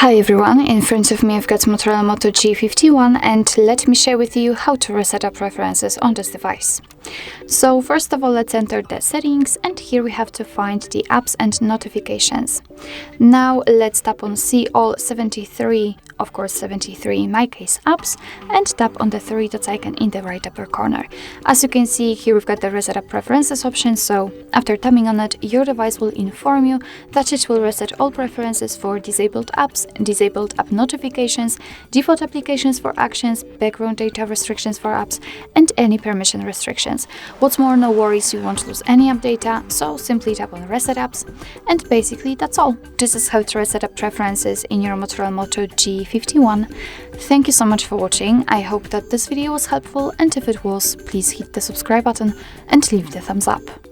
Hi everyone, in front of me I've got Motorola Moto G51 and let me share with you how to reset up preferences on this device. So first of all, let's enter the settings, and here we have to find the apps and notifications. Now let's tap on see all 73, of course 73 in my case, apps, and tap on the three dots icon in the right upper corner. As you can see here, we've got the reset up preferences option, so after tapping on it, your device will inform you that it will reset all preferences for disabled apps, disabled app notifications, default applications for actions, background data restrictions for apps, and any permission restrictions. What's more, no worries, you won't lose any app data, so simply tap on reset apps, and basically that's all. This is how to reset up preferences in your Motorola Moto G51. Thank you so much for watching. I hope that this video was helpful, and if it was, please hit the subscribe button and leave the thumbs up.